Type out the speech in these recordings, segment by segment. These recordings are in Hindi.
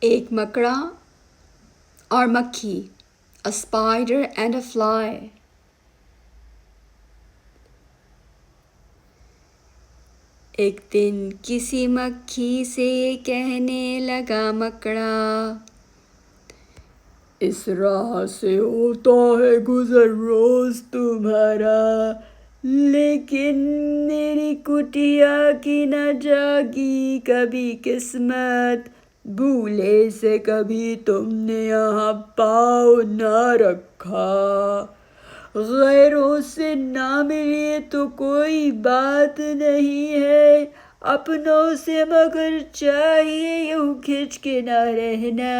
एक मकड़ा और मक्खी, a spider and a fly. एक दिन किसी मक्खी से कहने लगा मकड़ा, इस राह से होता है गुजर रोज तुम्हारा, लेकिन मेरी कुटिया की न जागी कभी किस्मत, भूले से कभी तुमने यहाँ पाँव न रखा। गैरों से ना मिले तो कोई बात नहीं है, अपनों से मगर चाहिए यूं खिंच के ना रहना।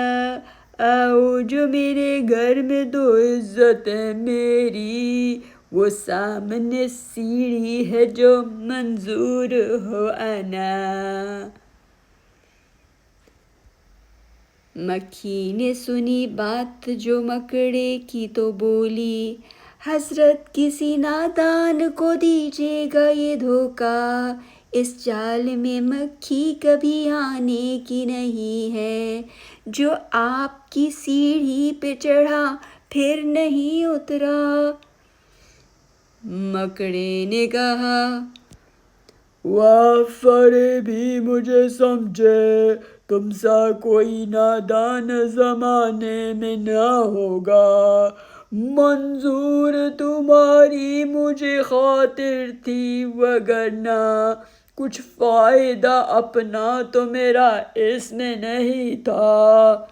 आओ जो मेरे घर में दो इज्जत है मेरी, वो सामने सीढ़ी है जो मंजूर हो आना। मक्खी ने सुनी बात जो मकड़े की तो बोली, हजरत किसी नादान को दीजिएगा ये धोखा, इस जाल में मक्खी कभी आने की नहीं है, जो आपकी सीढ़ी पे चढ़ा फिर नहीं उतरा। मकड़े ने कहा, वाह फरे भी मुझे समझे, तुम सा कोई नादान जमाने में ना होगा, मंजूर तुम्हारी मुझे खातिर थी वगरना कुछ फायदा अपना तो मेरा इसमें नहीं था।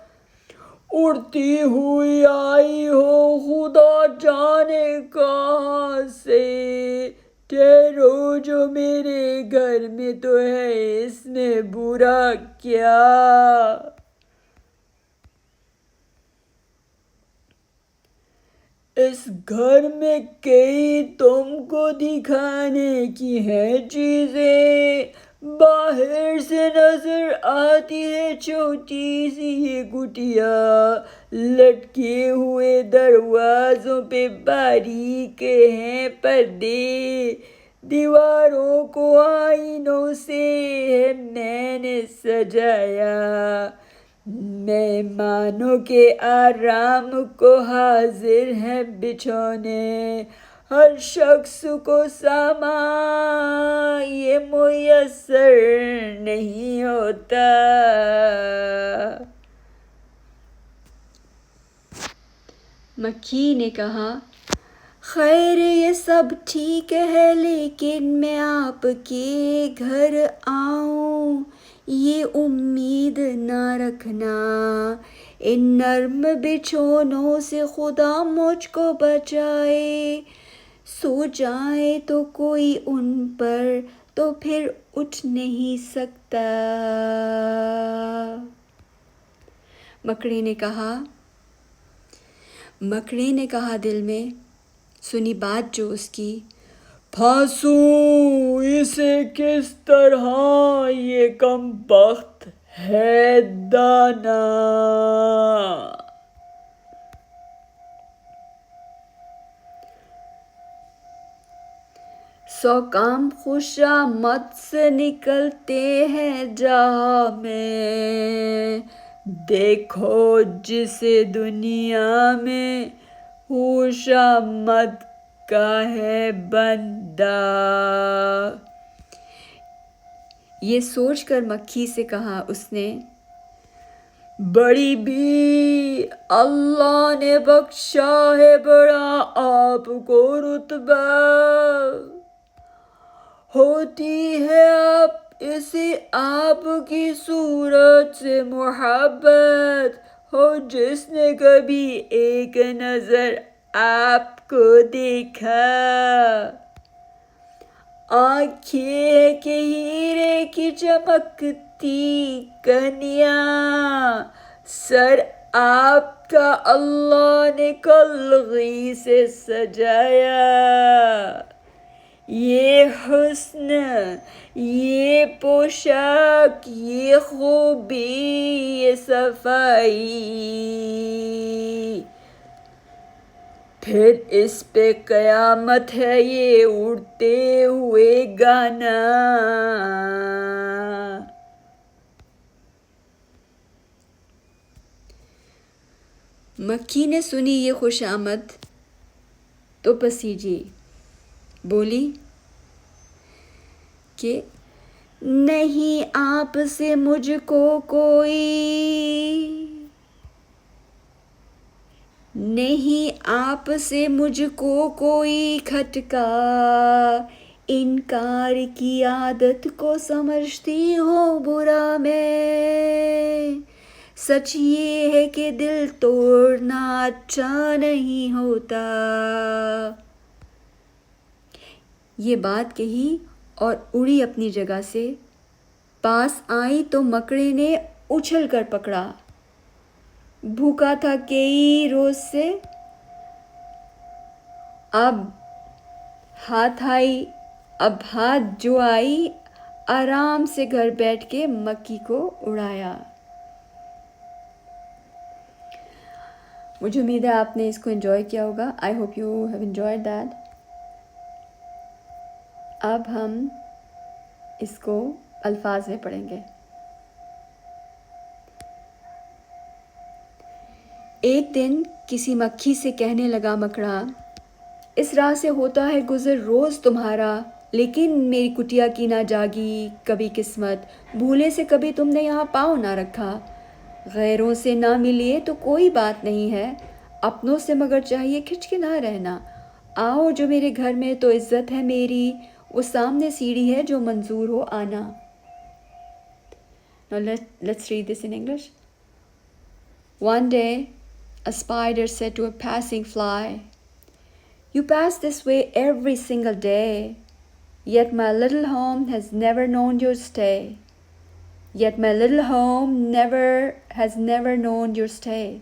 उड़ती हुई आई हो खुदा जाने कहाँ से, ठहरो जो मेरे घर में तो है इसमें बुरा क्या। इस घर में कई तुमको दिखाने की है चीजें, बाहर से नजर आती है छोटी सी ये कुटिया, लटके हुए दरवाजों पे बारीक हैं पर्दे, दीवारों को आईनों से है मैंने सजाया, मेहमानों के आराम को हाजिर है बिछौने, हर शख्स को सामा ये मुयस्सर नहीं होता। मक्खी ने कहा, खैर ये सब ठीक है, लेकिन मैं आपके घर आऊं ये उम्मीद ना रखना, इन नर्म बिछौनों से खुदा मुझको बचाए, सो जाए तो कोई उन पर तो फिर उठ नहीं सकता। मकड़ी ने कहा दिल में, सुनी बात जो उसकी, फांसूं इसे किस तरह ये कमबख्त है दाना। सौ काम खुशामद से निकलते हैं जहाँ में, देखो जिसे दुनिया में खुशामद का है बंदा। ये सोचकर मक्खी से कहा उसने, बड़ी भी अल्लाह ने बख्शा है बड़ा आपको रुतबा, होती है आप इसी आपकी सूरत से मोहब्बत, हो जिसने कभी एक नजर आपको देखा, आंखें के हीरे की चमकती कनिया, सर आपका अल्लाह ने कलगी से सजाया, ये हुस्न ये पोशाक ये खूबी ये सफाई, फिर इस पे कयामत है ये उड़ते हुए गाना। मक्खी ने सुनी ये खुशामद तो पसीजी, बोली कि नहीं आपसे मुझको कोई, नहीं आपसे मुझको कोई खटका, इनकार की आदत को समझती हो बुरा मैं, सच ये है कि दिल तोड़ना अच्छा नहीं होता। ये बात कही और उड़ी अपनी जगह से। पास आई तो मकड़े ने उछल कर पकड़ा। भूखा था कई रोज से, अब हाथ जो आई, आराम से घर बैठ के मक्खी को उड़ाया। मुझे उम्मीद है आपने इसको एंजॉय किया होगा। I hope you have enjoyed that. अब हम इसको अल्फाज में पढ़ेंगे। एक दिन किसी मक्खी से कहने लगा मकड़ा, इस राह से होता है गुजर रोज़ तुम्हारा, लेकिन मेरी कुटिया की ना जागी कभी किस्मत, भूले से कभी तुमने यहाँ पाँव ना रखा। गैरों से ना मिलिए तो कोई बात नहीं है, अपनों से मगर चाहिए खिचखिला रहना। आओ जो मेरे घर में तो इज़्ज़त है मेरी, वो सामने सीढ़ी है जो मंजूर हो आना। Now let's read this in English. One day, a spider said to a passing fly, you pass this way every single day, yet my little home has never known your stay. Yet my little home has never known your stay.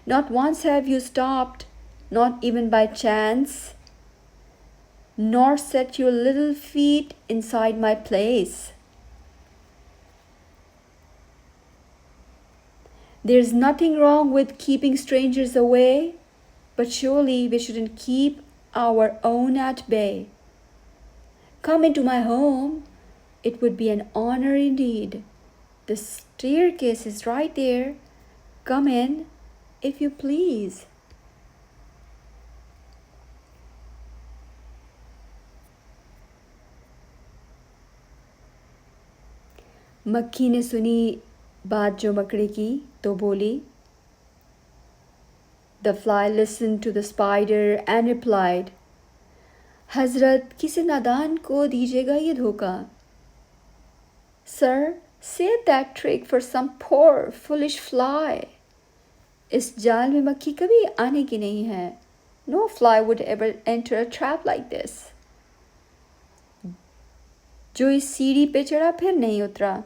Not once have you stopped, not even by chance, nor set your little feet inside my place. There's nothing wrong with keeping strangers away, but surely we shouldn't keep our own at bay. Come into my home, it would be an honor indeed. The staircase is right there. Come in, if you please. मक्खी ने सुनी बात जो मकड़े की तो बोली, The fly listened to the spider and replied, हजरत किसी नादान को दीजिएगा ये धोखा. Sir, save that trick for some poor foolish fly. इस जाल में मक्खी कभी आने की नहीं है. No fly would ever enter a trap like this. जो इस सीढ़ी पे चढ़ा फिर नहीं उतरा.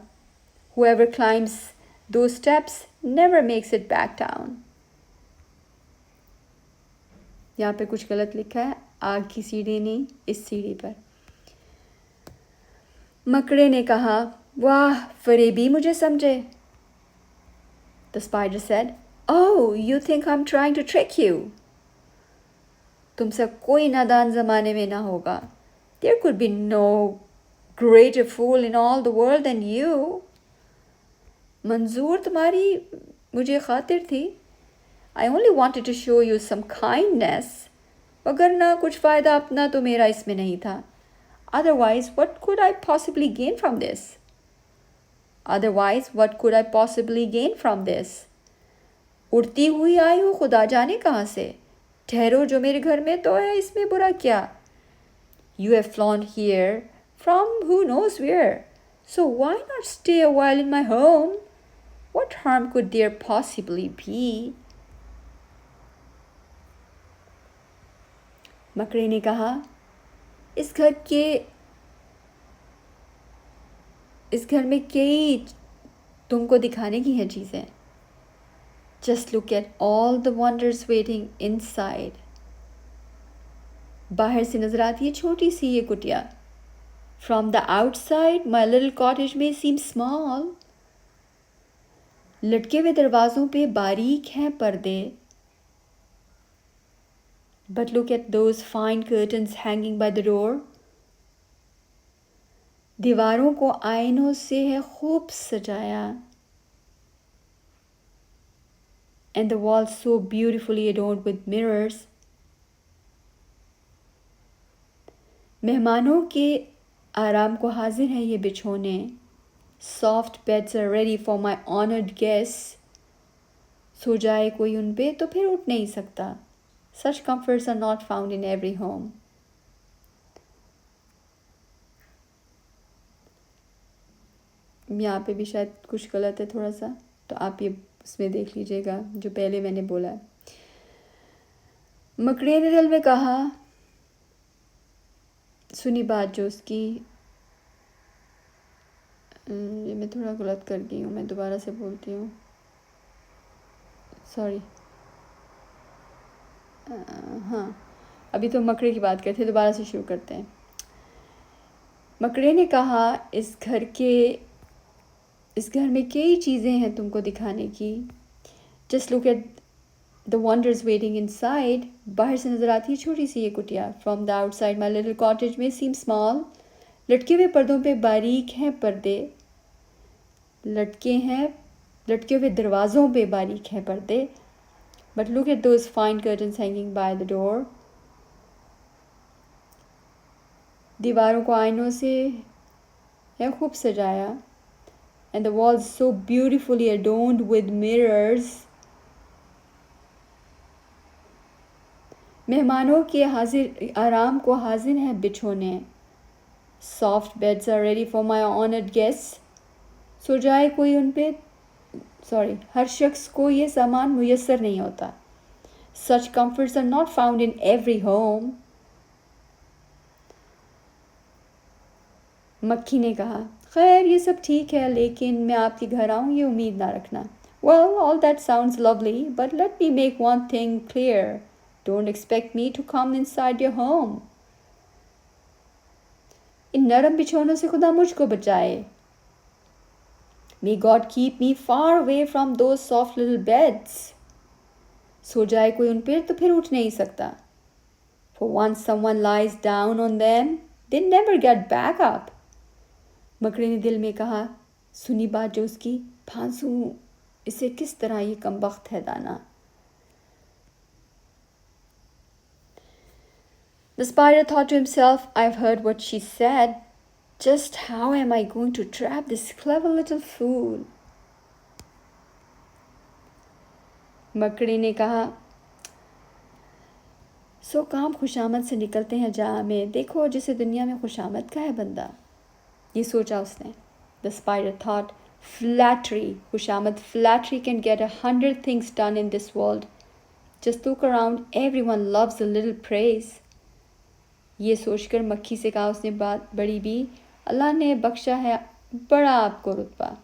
Whoever climbs those steps never makes it back down. यहाँ पे कुछ गलत लिखा है, आग की सीढ़ी नहीं, इस सीढ़ी पर. मकड़े ने कहा, वाह फरेबी मुझे समझे. The spider said, Oh, you think I'm trying to trick you? तुमसे कोई नादान ज़माने में ना होगा. There could be no greater fool in all the world than you. मंजूर तुम्हारी मुझे खातिर थी. I only wanted to show you some kindness. वगरना कुछ फ़ायदा अपना तो मेरा इसमें नहीं था. Otherwise, what could I possibly gain from this? उड़ती हुई आई हो खुदा जाने कहाँ से. ठहरो जो मेरे घर में तो है, इसमें बुरा क्या. You have flown here from who knows where. So why not stay a while in my home? What harm could there possibly be? मकड़ी ने कहा, इस घर में कई तुमको दिखाने की हैं चीज़ें. Just look at all the wonders waiting inside. बाहर से नजर आती है छोटी सी ये कुटिया. From the outside, my little cottage may seem small. लटके हुए दरवाज़ों पे बारीक हैं पर्दे. But look at those fine curtains hanging by the door. दीवारों को आईनों से है खूब सजाया. and the walls so beautifully adorned with mirrors. मेहमानों के आराम को हाजिर हैं ये बिछोने. Soft beds are ready for my honored guests. सो जाए कोई उन पे तो फिर उठ नहीं सकता. Such comforts are not found in every home. यहाँ पे भी शायद कुछ गलत है थोड़ा सा, तो आप ये उसमें देख लीजिएगा जो पहले मैंने बोला है. मकड़ी ने दिल में कहा, सुनी बात जो उसकी. ये मैं थोड़ा गलत कर गई हूँ, मैं दोबारा से बोलती हूँ, सॉरी. हाँ, अभी तो मकड़ी की बात करते हैं, दोबारा से शुरू करते हैं. मकड़ी ने कहा, इस घर में कई चीज़ें हैं तुमको दिखाने की. Just look at the wonders waiting inside. बाहर से नज़र आती है छोटी सी ये कुटिया. From the outside my little cottage में सीम स्मॉल. लटके हुए पर्दों पे बारीक हैं पर्दे. लटके हुए दरवाज़ों पे बारीक हैं पर्दे. But look at those fine curtains hanging by the door. दीवारों को आईनों से है खूब सजाया. And the walls so beautifully adorned with mirrors. मेहमानों के आराम को हाजिर हैं बिछोने. Soft beds are ready for my honored guests. सो जाए कोई उन पे, हर शख्स को ये सामान मुयस्सर नहीं होता. Such comforts are not found in every home. मक्खी ने कहा, खैर ये सब ठीक है, लेकिन मैं आपके घर आऊँ ये उम्मीद ना रखना. Well, all that sounds lovely, but let me make one thing clear. Don't expect me to come inside your home. इन नरम बिछौनों से खुदा मुझको बचाए. May God keep me far away from those soft little beds. सो जाए कोई उन पर तो फिर उठ नहीं सकता. For once someone lies down on them, they never get back up. मकड़ी ने दिल में कहा, सुनी बात जो उसकी. फांसू इसे किस तरह ये कमबख्त है दाना. The spider thought to himself, I've heard what she said. Just how am I going to trap this clever little fool? मकड़ी ने कहा, सो काम खुशामद से निकलते हैं जहाँ में. देखो जिसे दुनिया में खुशामद का है बंदा. ये सोचा उसने. The spider thought, flattery, खुशामद, flattery can get 100 things done in this world. Just look around, everyone loves a little praise. ये सोचकर मक्खी से कहा उसने, बात बड़ी भी, अल्लाह ने बख्शा है बड़ा आपको रुतबा.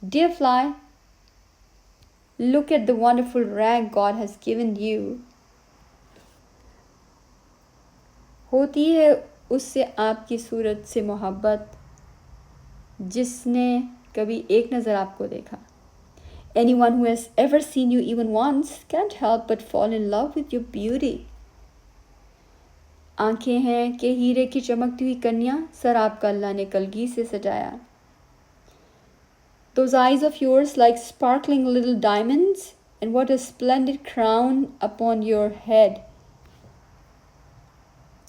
Dear fly, look at the wonderful rank God has given you. होती है उससे आपकी सूरत से मोहब्बत जिसने कभी एक नज़र आपको देखा. Anyone who has ever seen you even once can't help but fall in love with your beauty. आंखें हैं कि हीरे की चमकती हुई कन्या, सर आपका अल्लाह ने कलगी से सजाया. Those eyes of yours like sparkling little diamonds, and what a splendid crown upon your head.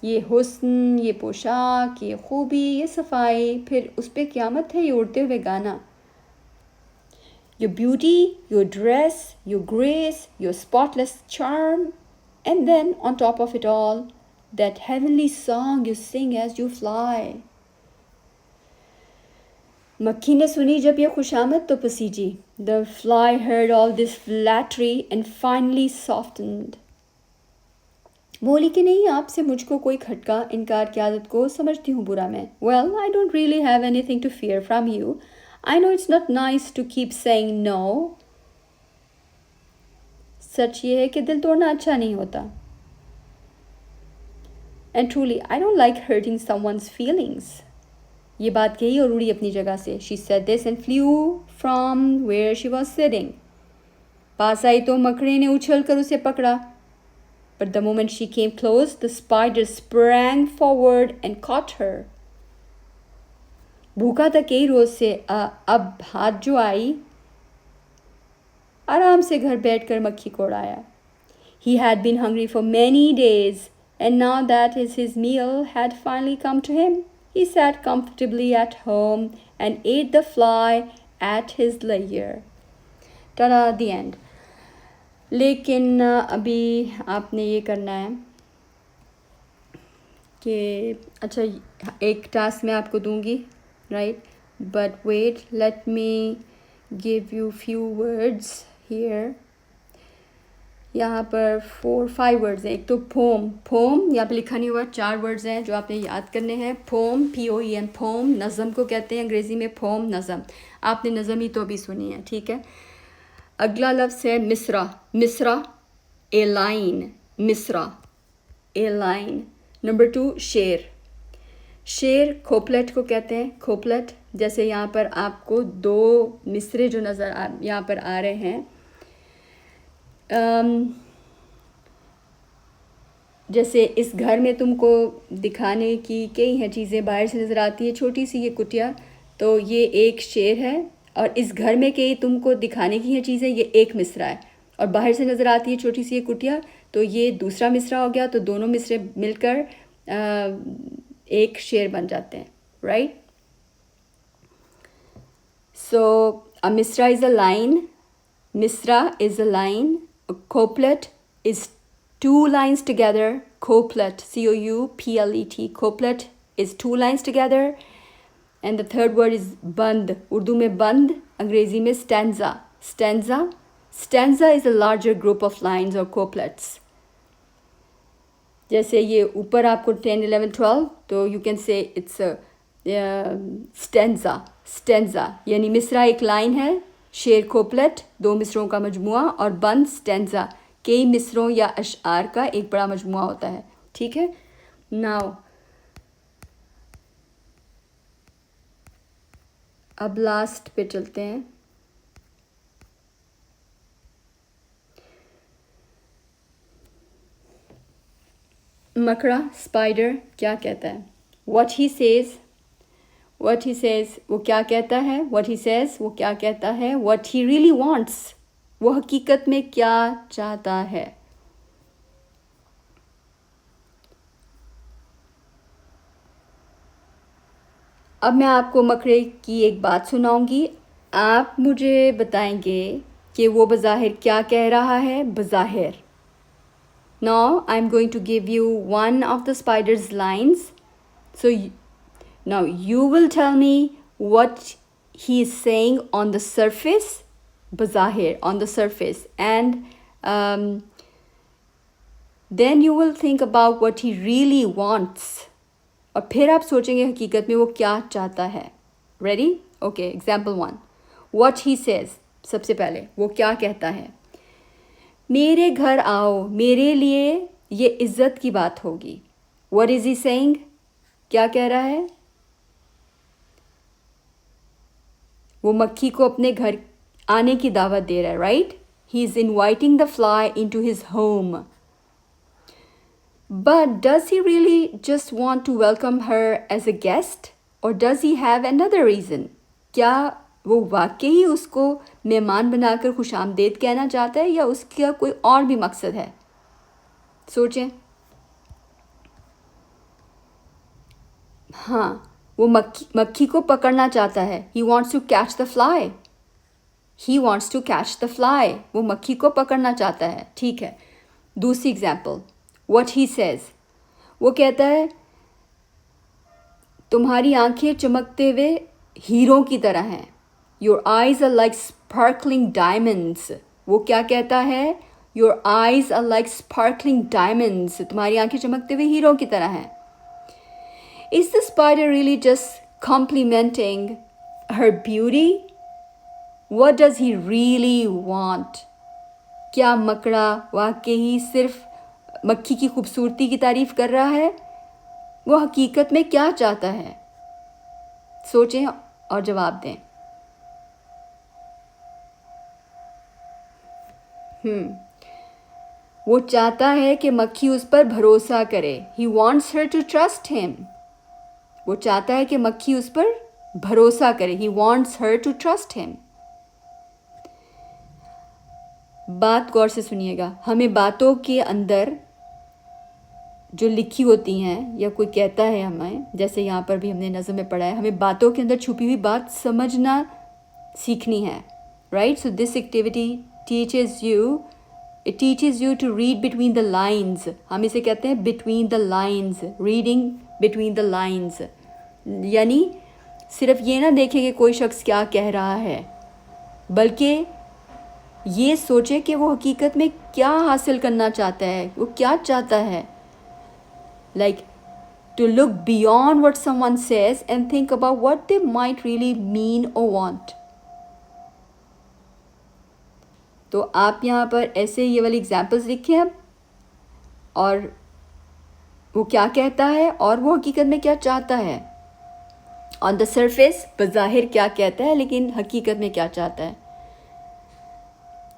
ये हुस्न, ये पोशाक, ये खूबी, ये सफाई, फिर उस पे क़यामत है ये उड़ते हुए गाना. Your beauty, your dress, your grace, your spotless charm, and then on top of it all, that heavenly song you sing as you fly. मक्खी ने सुनी जब ये खुशामद तो पसीजी. The fly heard all this flattery and finally softened. बोली कि नहीं, आपसे मुझको कोई खटका, इनकार की आदत को समझती हूँ बुरा मैं. Well, I don't really have anything to fear from you. I know it's not nice to keep saying no. सच ये है कि दिल तोड़ना अच्छा नहीं होता. And truly, I don't like hurting someone's feelings. ये बात कही और उड़ी अपनी जगह से. She said this and flew from where she was sitting. पास आई तो मकड़ी ने उछल कर उसे पकड़ा. But the moment she came close, the spider sprang forward and caught her. भूखा था कई रोज से अब हाथ जो आई आराम से घर बैठकर मक्खी को उड़ाया. He had been hungry for many days, and now that his meal had finally come to him, he sat comfortably at home and ate the fly at his leisure. Ta-da, the end. लेकिन अभी आपने ये करना है कि अच्छा एक टास्क मैं आपको दूंगी, right, but wait, let me give you few words here. यहाँ पर 4-5 वर्ड्स हैं. एक तो फोम, फोम यहाँ पे लिखा नहीं हुआ, 4 वर्ड्स हैं जो आपने याद करने हैं. Foam, POEM, foam. नज़म को कहते हैं अंग्रेज़ी में फोम, नज़म. आपने नज़म ही तो अभी सुनी है, ठीक है. अगला लफ्ज़ है मिसरा. मिसरा, ए लाइन. मिसरा, ए लाइन. नंबर 2 शेर. शेर कोपलेट को कहते हैं, कोपलेट. जैसे यहाँ पर आपको 2 मिसरे जो नज़र यहाँ पर आ रहे हैं, जैसे इस घर में तुमको दिखाने की कई हैं चीज़ें, बाहर से नज़र आती है छोटी सी ये कुटिया, तो ये एक शेर है. और इस घर में कई तुमको दिखाने की हैं चीज़ें, ये एक मिसरा है. और बाहर से नज़र आती है छोटी सी ये कुटिया, तो ये दूसरा मिसरा हो गया. तो दोनों मिसरे मिलकर एक शेर बन जाते हैं, right. So a misra is a line. Misra is a line. A couplet is 2 lines together. Couplet, COUPLET. Couplet is 2 lines together. And the third word is band. Urdu में बंद, अंग्रेज़ी में stanza. Stanza. Stanza is a larger group of lines or couplets. जैसे ये ऊपर आपको 10, 11, 12, तो you can say it's a stanza. Stanza यानी मिसरा एक लाइन है, शेर कोपलेट 2 मिसरों का मजमुआ, और बंद स्टेंजा कई मिसरों या अशआर का एक बड़ा मजमुआ होता है, ठीक है. नाउ अब लास्ट पे चलते हैं. मकड़ा, स्पाइडर क्या कहता है? What he says, what he says, वो क्या कहता है? What he says, वो क्या कहता है? What he really wants, वो हकीकत में क्या चाहता है? अब मैं आपको मकड़े की एक बात सुनाऊंगी. आप मुझे बताएंगे कि वो बज़ाहिर क्या कह रहा है. बज़ाहिर. Now I'm going to give you one of the spider's lines. So now you will tell me what he is saying on the surface, bazahir, on the surface, and then you will think about what he really wants. और फिर आप सोचेंगे हकीकत में वो क्या चाहता है. Ready? Okay, example 1. What he says. सबसे पहले वो क्या कहता है? मेरे घर आओ, मेरे लिए ये इज़्ज़त की बात होगी. What is he saying? क्या कह रहा है? वो मक्खी को अपने घर आने की दावत दे रहा है, right. He is inviting the fly into his home. But does he really just want to welcome her as a guest, और does he have another reason? क्या वो वाकई उसको मेहमान बनाकर खुशामदीद कहना चाहता है, या उसका कोई और भी मकसद है? सोचें. हाँ, वो मक्खी को पकड़ना चाहता है. He wants to catch the fly. He wants to catch the fly. वो मक्खी को पकड़ना चाहता है, ठीक है. दूसरी एग्जाम्पल. What he says. वो कहता है तुम्हारी आंखें चमकते हुए हीरों की तरह हैं. Your eyes are like sparkling diamonds. वो क्या कहता है? Your eyes are like sparkling diamonds. तुम्हारी आंखें चमकते हुए हीरों की तरह हैं. Is the spider really just complimenting her beauty? What does he really want? क्या मकड़ा वाकई सिर्फ मक्खी की खूबसूरती की तारीफ कर रहा है? वो हकीकत में क्या चाहता है? सोचें और जवाब दें. वो चाहता है कि मक्खी उस पर भरोसा करे. He wants her to trust him. वो चाहता है कि मक्खी उस पर भरोसा करे. He wants her to trust him. बात गौर से सुनिएगा। हमें बातों के अंदर जो लिखी होती हैं या कोई कहता है हमें, जैसे यहाँ पर भी हमने नज़म में पढ़ा है, हमें बातों के अंदर छुपी हुई बात समझना सीखनी है, right. So this activity teaches you, it teaches you to read between the lines. हम इसे कहते हैं between the lines, reading between the lines. यानी सिर्फ ये ना देखें कि कोई शख्स क्या कह रहा है, बल्कि ये सोचे कि वो हकीकत में क्या हासिल करना चाहता है, वो क्या चाहता है। Like to look beyond what someone says and think about what they might really mean or want. तो आप यहाँ पर ऐसे ये वाली एग्जाम्पल्स लिखें अब, और वो क्या कहता है और वो हकीकत में क्या चाहता है। ऑन द सरफेस बज़ाहिर क्या कहता है, लेकिन हकीकत में क्या चाहता है।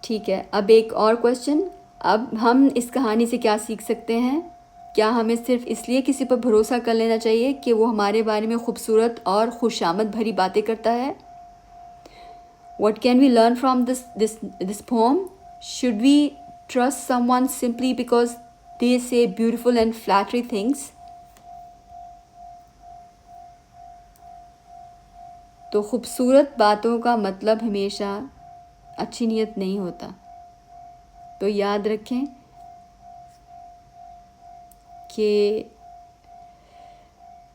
ठीक है, अब एक और क्वेश्चन। अब हम इस कहानी से क्या सीख सकते हैं? क्या हमें सिर्फ इसलिए किसी पर भरोसा कर लेना चाहिए कि वो हमारे बारे में खूबसूरत और खुशामद भरी बातें करता है? What can we learn from this poem? Should we trust someone simply because they say beautiful and flattering things? तो खूबसूरत बातों का मतलब हमेशा अच्छी नीयत नहीं होता। तो याद रखें कि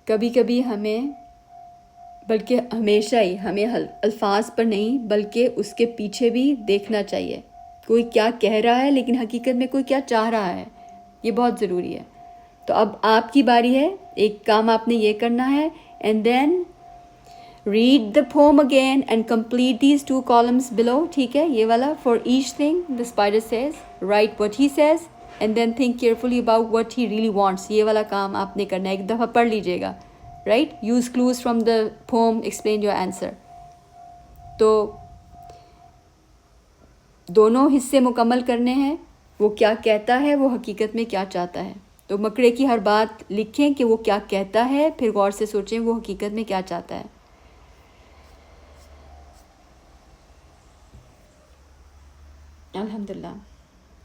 कभी कभी हमें, बल्कि हमेशा ही हमें अल्फाज पर नहीं बल्कि उसके पीछे भी देखना चाहिए। कोई क्या कह रहा है लेकिन हकीकत में कोई क्या चाह रहा है, ये बहुत ज़रूरी है। तो अब आपकी बारी है, एक काम आपने ये करना है, and then read the poem again and complete these 2 columns below. ठीक है, ये वाला, for each thing the spider says write what he says and then think carefully about what he really wants. ये वाला काम आपने करना है, एक दफ़ा पढ़ लीजिएगा, right. Use clues from the pome, explain your answer. तो दोनों हिस्से मुकम्मल करने हैं, वो क्या कहता है, वो हकीकत में क्या चाहता है। तो मकड़े की हर बात लिखें कि वो क्या कहता है, फिर गौर से सोचें वो हकीकत में क्या चाहता है। अल्हम्दुलिल्लाह।